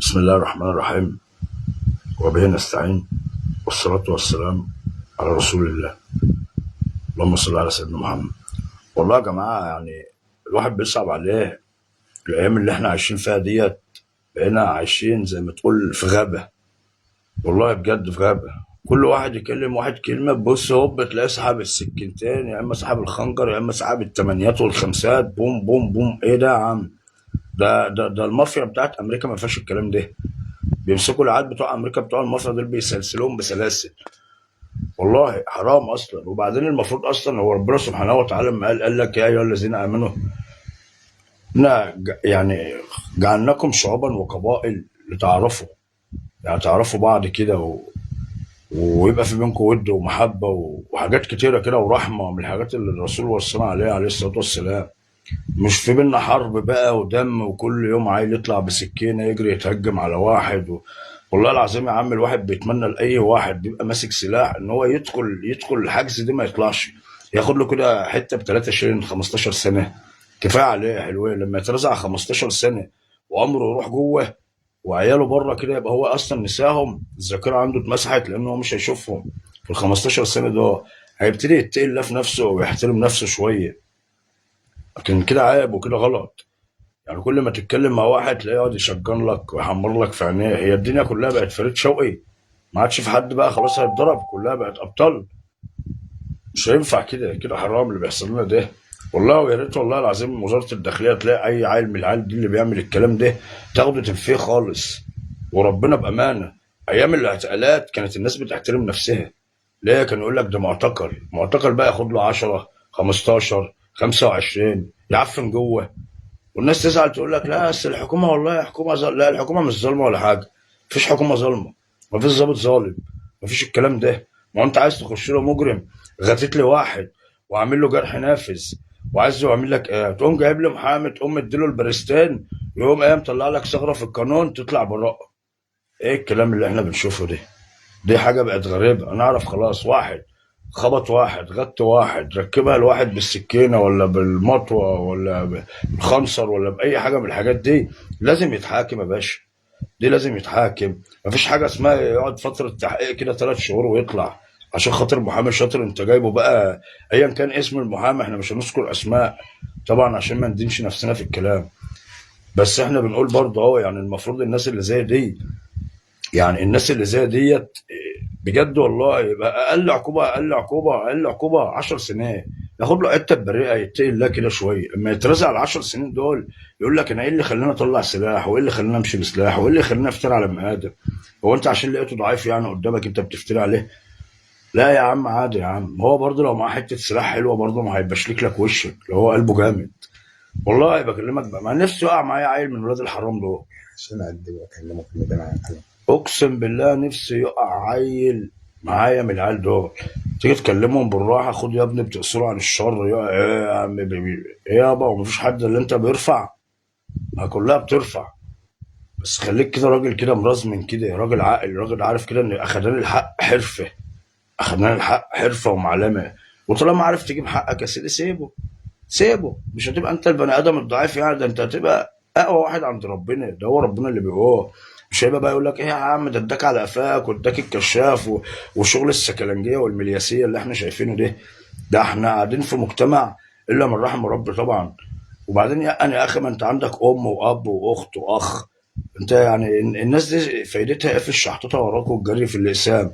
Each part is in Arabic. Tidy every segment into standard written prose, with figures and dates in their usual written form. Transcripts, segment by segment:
بسم الله الرحمن الرحيم، وبه نستعين، والصلاة والسلام على رسول الله. اللهم صل على سيدنا محمد. والله يا جماعة يعني الواحد بيصعب عليه الأيام اللي احنا عايشين فيها ديت. بقينا عايشين زي ما تقول في غابة، والله بجد في غابة. كل واحد يكلم واحد كلمة بص هوب تلاقيه سحب السكينتين، يا إما سحب الخنجر يا إما سحب التمانيات والخمسات، بوم بوم بوم. إيه ده يا عم؟ ده المافيا بتاعت أمريكا ما فيهاش الكلام ده. بيمسكوا العيال بتوع أمريكا بتوع المافيا دول بيسلسلوهم بسلاسل. والله حرام اصلا. وبعدين المفروض اصلا هو ربنا سبحانه وتعالى لما قال لك يا ايها الذين امنوا احنا يعني جعلناكم شعوبا وقبائل لتعارفوا. يعني تعرفوا بعض كده ويبقى في بينكم ود ومحبه وحاجات كتيره كده ورحمه، من الحاجات اللي الرسول وصانا عليها عليه الصلاه والسلام. مش في بينا حرب بقى ودم، وكل يوم عيل يطلع بسكينه يجري يتهجم على واحد والله العظيم يا عم الواحد بيتمنى لاي واحد بيبقى ماسك سلاح ان هو يدخل الحجز دي ما يطلعش، ياخد له كده حته ب 3 شهور 15 سنه. كفايه عليه حلوين لما يترزع 15 سنه وعمره يروح جوه وعياله بره كده، يبقى هو اصلا نساهم، الذاكره عنده اتمسحت لانه هو مش هيشوفهم في ال 15 سنه ده. هيبتدي يتقي الله في نفسه ويحترم نفسه شويه. لكن كده عيب وكده غلط. يعني كل ما تتكلم مع واحد تلاقيه يقعد يشجن لك ويحمر لك في عينيه. هي الدنيا كلها بقت فريد شوقي؟ ما عادش في حد بقى خلاص هيتضرب، كلها بقت ابطال. مش هينفع كده، كده حرام اللي بيحصل لنا ده. والله ويا ريت والله العظيم وزاره الداخليه تلاقي اي عيل من العيال دي اللي بيعمل الكلام ده تاخده تنفيه خالص. وربنا بامانه ايام الاعتقالات كانت الناس بتحترم نفسها. ليه؟ كان يقول لك ده معتقل، معتقل بقى ياخد له 10 15 25 يعفن جوه. والناس تزعل تقول لك لا اصل الحكومه والله حكومه لا الحكومه مش ظالمه ولا حاجه. مفيش حكومه ظالمه، مفيش ضابط ظالم، مفيش الكلام ده. ما هو انت عايز تخش له مجرم غتت لي واحد وعامل له جرح نافذ وعايز يعمل لك ايه، تقوم جايب له محامي تقوم مديله البرستان يقوم ايه مطلع لك ثغره في القانون تطلع براءه. ايه الكلام اللي احنا بنشوفه ده؟ دي حاجة بقت غريبة. أنا أعرف خلاص واحد خبط واحد غط واحد ركبها الواحد بالسكينة ولا بالمطوة ولا بالخنصر ولا بأي حاجة من الحاجات دي لازم يتحاكم يا باشا. دي لازم يتحاكم. مفيش حاجة اسمها يقعد فترة تحقيق كده 3 شهور ويطلع عشان خاطر محامي شاطر انت جايبه بقى. ايا كان اسم المحامي، احنا مش هنذكر اسماء طبعا عشان ما ندينش نفسنا في الكلام. بس احنا بنقول برضه اهو يعني المفروض الناس اللي زي دي، يعني الناس اللي زي ديت بجد والله يبقى اقل عقوبه اقل عقوبه اقل عقوبه 10 سنين. ياخد له حته بريئه يتقي الله كده شويه. اما يترزع ال 10 سنين دول يقول لك انا ايه اللي خلاني اطلع سلاح وايه اللي خلاني امشي بسلاح وايه اللي خلاني افتري على بني ادم؟ هو انت عشان لقيته ضعيف يعني قدامك انت بتفتري عليه؟ لا يا عم عادي يا عم، هو برضه لو معاه حته سلاح حلوه برضه ما هيبشلك لك وشك لو هو قلبه جامد. والله بكلمك بقى، ما نفسي يقع معايا عيل من ولاد الحرام دول. عشان أقدم وأكلمك في الميدان عن الكلام. اقسم بالله نفسي يقع عيل معايا من العيال دول. تيجي تكلمهم بالراحه، خد يا ابني بتقصروا عن الشر يا ايه يا عم ايه يابا، ومفيش حد اللي انت بيرفع، ما كلها بترفع. بس خليك كده راجل كده مرزمن كده، راجل عاقل، راجل عارف كده ان اخدان الحق حرفه. اخدان الحق حرفه ومعلمه. وطالما عارف تجيب حقك يا سيدي سيبه. سيبه، مش هتبقى انت البني ادم الضعيف يعني، ده انت هتبقى اقوى واحد عند ربنا. ده هو ربنا اللي بيقول. مش هيبقى بقى يقول لك ايه يا عم ده اداك على قفاك واداك الكشاف وشغل السكلنجيه والملياسيه اللي احنا شايفينه ده. ده احنا قاعدين في مجتمع الا من رحم ربي طبعا. وبعدين يعني يا اخي ما انت عندك ام واب واخت واخ. انت يعني الناس دي فايدتها ايه في الشحططه وراك والجري في الاقسام؟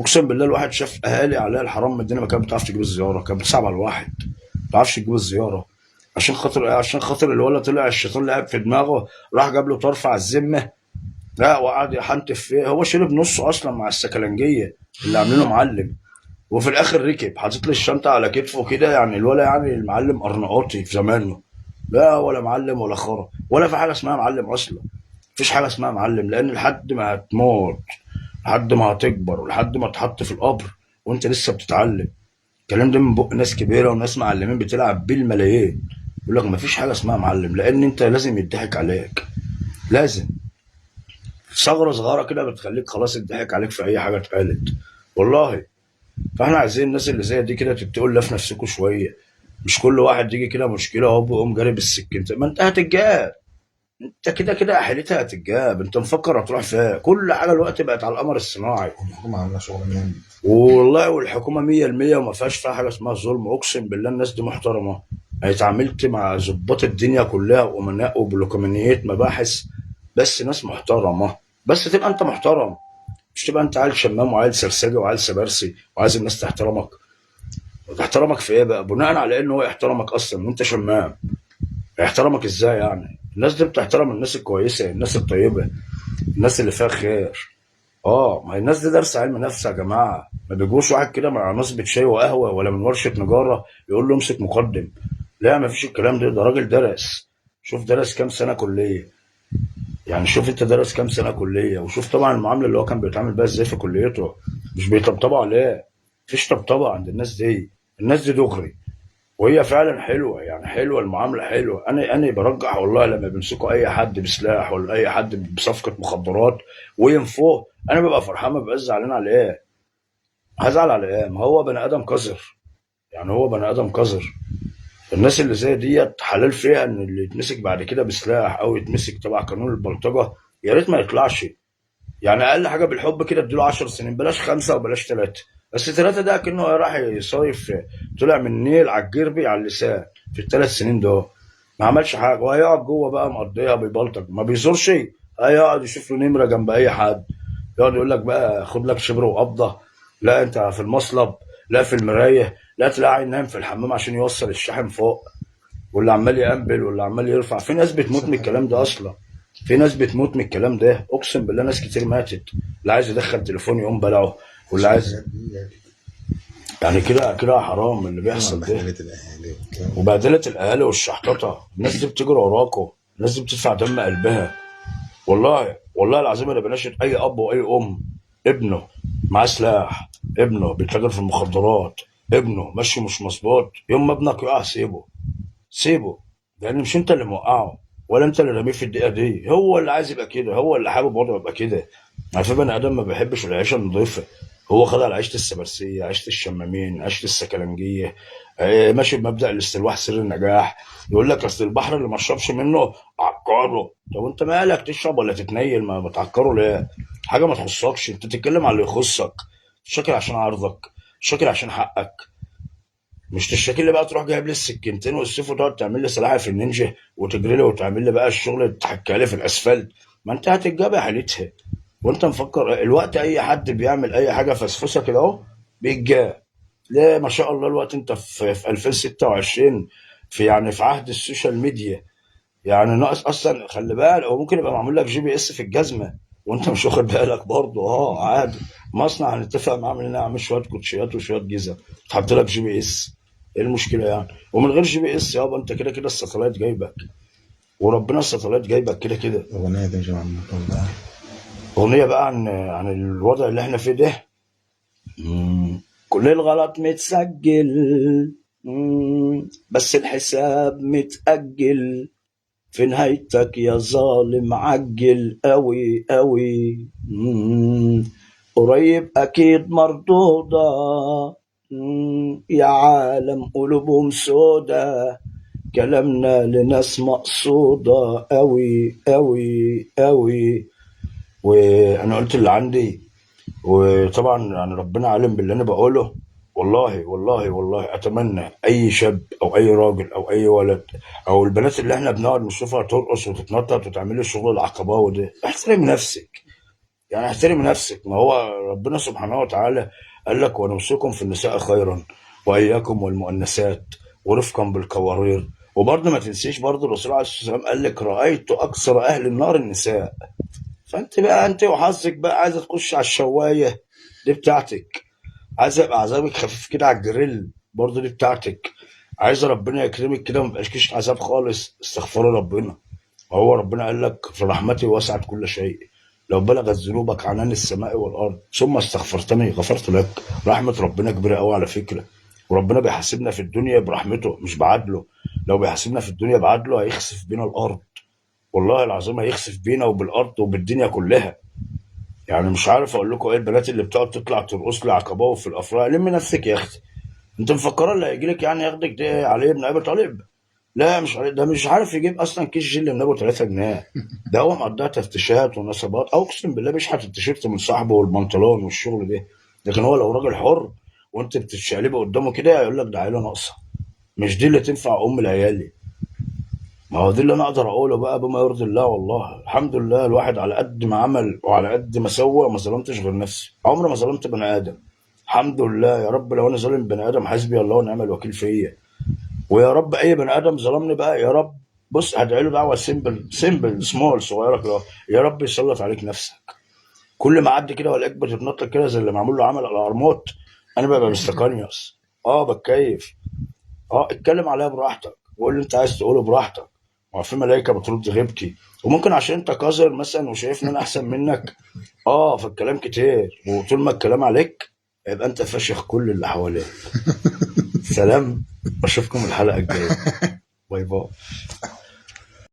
اقسم بالله الواحد شاف اهالي عليها الحرام من الدنيا ما كانت بتعرف تجيب الزياره، كانت بتصعب على الواحد. ما تعرفش تجيب الزياره عشان خاطر ايه؟ عشان خاطر الولد طلع الشيطان لعب في دماغه، راح جاب له طرف على الذمه. لا وقعد يحنتف فيه، هو شرب نصه اصلا مع السكلنجيه اللي عاملينه معلم. وفي الاخر ركب حاطط لي الشنطه على كتفه كده، يعني الولا يعني المعلم ارناؤوطي في زمانه. لا ولا معلم ولا خرا ولا في حاجه اسمها معلم اصلا. مفيش حاجه اسمها معلم، لان لحد ما هتموت، لحد ما هتكبر ولحد ما تحط في القبر وانت لسه بتتعلم. الكلام ده من بق ناس كبيره وناس معلمين بتلعب بالملايين. يقول لك مفيش حاجه اسمها معلم، لان انت لازم يضحك عليك. لازم ثغره صغيره كده بتخليك خلاص يضحك عليك في اي حاجه اتقالت. والله. فاحنا عايزين الناس اللي زي دي كده تتقوا الله في نفسكم شويه. مش كل واحد يجي كده مشكله هوب يقوم جاري بالسكين، ما انت هتتجاب. انت كده كده حيلتها هتتجاب، انت مفكر هتروح فين؟ كل حاجه الوقت بقت على القمر الصناعي. الحكومة عاملة شغل جامد. والله والحكومه 100% وما فيهاش فيها حاجه اسمها ظلم، اقسم بالله الناس دي محترمه. انا اتعاملت مع ضباط الدنيا كلها وامناء وبلوكمانيات مباحث، بس ناس محترمه. بس تبقى انت محترم، مش تبقى انت عيل شمام وعيل سرسجي وعيل سبرسي وعايز الناس تحترمك. تحترمك في ايه بقى؟ بناء على ان هو يحترمك اصلا وانت شمام؟ يحترمك ازاي يعني؟ الناس دي بتحترم الناس الكويسه، الناس الطيبه، الناس اللي فيها خير. اه، ما هي الناس دي دارسه علم نفس يا جماعه. ما بيجوش واحد كده مع نصبة شاي وقهوه ولا من ورشه نجاره يقول له امسك مقدم. لا، ما فيش الكلام ده راجل درس. شوف درس كام سنه كليه. يعني شوف انت درس كام سنه كليه، وشوف طبعا المعامله اللي هو كان بيتعامل بيها ازاي في كليته. مش بيطبطبوا عليه. مفيش طبطبه عند الناس دي. الناس دي دغري. وهي فعلا حلوه، يعني حلوه المعامله حلوه. انا برجح والله لما بيمسكوا اي حد بسلاح ولا اي حد بصفقه مخدرات وينفوه، انا ببقى فرحان، ما ببقاش زعلان على ايه. هزعل على ايه؟ ما هو بني ادم قذر. يعني هو بني ادم قذر. الناس اللي زي ديت حلال فيها ان اللي يتمسك بعد كده بسلاح او يتمسك تبع قانون البلطجه يا ريت ما يطلعش. يعني اقل حاجه بالحب كده اديله 10 سنين، بلاش خمسه وبلاش ثلاثه. بس ثلاثه ده كأنه راح يصيف، طلع من النيل على الجربي على اللسان في الثلاث سنين دول. ما عملش حاجه، وهيقعد جوه بقى مقضيها بيبلطج ما بيزورش. هيقعد يشوف له نمره جنب اي حد، يقعد يقول لك بقى خد لك شبر وقبضه. لا انت في المصلب، لا في المرايه، لا تلاقي نايم في الحمام عشان يوصل الشحن فوق، واللي عمال يقبل واللي عمال يرفع. في ناس بتموت من الكلام ده اصلا. في ناس بتموت من الكلام ده، اقسم بالله ناس كتير ماتت. اللي عايز يدخل تليفون يقوم بلعه، واللي عشان عايز. الحاجات دي يعني كده كده حرام اللي طبعا بيحصل ده. بهدلت الأهالي والكلام ده. وبهدله الاهالي والشحططه. الناس دي بتجري وراكم، الناس دي بتدفع دم قلبها. والله والله العظيم انا بناشد اي اب واي ام، ابنه معاه سلاح، ابنه بيتاجر في المخدرات، ابنه ماشي مش مظبوط، يوم ما ابنك يقع سيبه. سيبه. لان مش انت اللي موقعه، ولا انت اللي رميه في الدقيقه دي. هو اللي عايز يبقى كده، هو اللي حابب وضعه يبقى كده. يعني في بني ادم ما بيحبش العيشه النظيفه. هو خد على عيشه السبرسيه، عيشه الشمامين، عيشه السكلنجيه. ماشي بمبدا الاستلواح سر النجاح. يقول لك اصل البحر اللي ما شربش منه عكره. طب انت مالك تشرب ولا تتنيل؟ ما تعكره ليه؟ حاجه ما تخصكش، انت تتكلم على اللي يخصك. شاكر عشان عرضك، شاكر عشان حقك. مش تشتكي لي بقى تروح جايب لي السكينتين والسيف وتقعد تعمل لي سلاحف في النينجا وتجري لي وتعمل لي بقى الشغل اللي تحكي لي في الاسفلت. ما انت هتتجاب يا حالتها. وانت مفكر الوقت اي حد بيعمل اي حاجه فسفوسه كده اهو بيتجاب؟ ليه؟ ما شاء الله الوقت انت في 2026، في يعني في عهد السوشيال ميديا. يعني ناقص اصلا خلي بالك، هو ممكن يبقى معمول لك جي بي اس في الجزمه وانت مش واخد بالك برضه. اه عادي. مصنع هنتفق معاه نعمل شويه كوتشيات وشويه جزم، تحط لك جي بي اس. ايه المشكله يعني؟ ومن غير جي بي اس يابا انت كده كده الساتلايت جايبك. وربنا الساتلايت جايبك كده كده. الأغنية دي جمع الموضوع بقى. اغنيه بقى عن الوضع اللي احنا فيه ده. كل الغلط متسجل. بس الحساب متأجل. في نهايتك يا ظالم عجل قوي قوي. قريب اكيد مردودة. يا عالم قلوبهم سودا. كلامنا لناس مقصودة قوي قوي قوي. وانا قلت اللي عندي. وطبعا يعني ربنا عالم باللي انا بقوله. والله والله والله اتمنى اي شاب او اي راجل او اي ولد او البنات اللي احنا بنقعد نشوفها ترقص وتتنطط وتعمل الشغل العقباوي ده، احترم نفسك. يعني احترم نفسك. ما هو ربنا سبحانه وتعالى قال لك ونوصيكم في النساء خيرا واياكم والمؤنسات ورفقا بالقوارير. وبرضه ما تنسيش برضه الرسول عليه الصلاه والسلام قال لك رايت اكثر اهل النار النساء. فانت بقى انت وحظك بقى، عايزه تخش على الشوايه دي بتاعتك. عايزه يبقى عذابك خفيف كده على الجريل برضه دي بتاعتك. عايزه ربنا يكرمك كده ما يبقاش عذاب خالص، استغفري ربنا. هو ربنا قال لك في رحمتي وسعت كل شيء. لو بلغت ذنوبك عنان السماء والارض ثم استغفرتني غفرت لك. رحمه ربنا كبيره قوي على فكره. وربنا بيحاسبنا في الدنيا برحمته مش بعدله. لو بيحاسبنا في الدنيا بعدله هيخسف بينا الارض. والله العظيم هيخسف بينا وبالارض وبالدنيا كلها. يعني مش عارف اقول لكم ايه البنات اللي بتقعد تطلع ترقص لي عقباوي في الافراح. لم نفسك يا اختي. انت مفكره اللي هيجي لك يعني ياخدك ده علي ابن ابي طالب؟ لا مش ده مش عارف يجيب اصلا كيس جل من ابو 3 جنيه. ده هو مقضيها تفتيشات ونصبات، او اقسم بالله بيشحت التيشيرت من صاحبه والبنطلون والشغل ده. لكن هو لو راجل حر وانت بتتشقلبه قدامه كده يقول لك ده عيله ناقصه، مش دي اللي تنفع ام العيال. ما هو دي اللي انا اقدر اقوله بقى بما يرضي الله. والله الحمد لله الواحد على قد ما عمل وعلى قد ما سوى ما ظلمتش غير نفسي، عمري ما ظلمت بني ادم. الحمد لله يا رب، لو انا ظالم بني ادم حسبي الله ونعم الوكيل فيا. ويا رب اي بني ادم ظلمني بقى يا رب، بص هدعي له دعوه سيمبل سيمبل سمول صغيره كده، يا رب يسلط عليك نفسك. كل ما اعدي كده والاقيك بتتنطط كده زي اللي معمول له عمل على الارموت، انا ببقى مستقنيص. اه بتكيف. اه اتكلم عليها براحتك وقول اللي انت عايز تقوله براحتك. ما في ملايكه بترد غيبتي، وممكن عشان انت قذر مثلا وشايفني انا احسن منك، اه فالكلام كتير، وطول ما الكلام عليك يبقى انت فاشخ كل اللي حواليك. سلام، اشوفكم الحلقه الجايه. باي باي.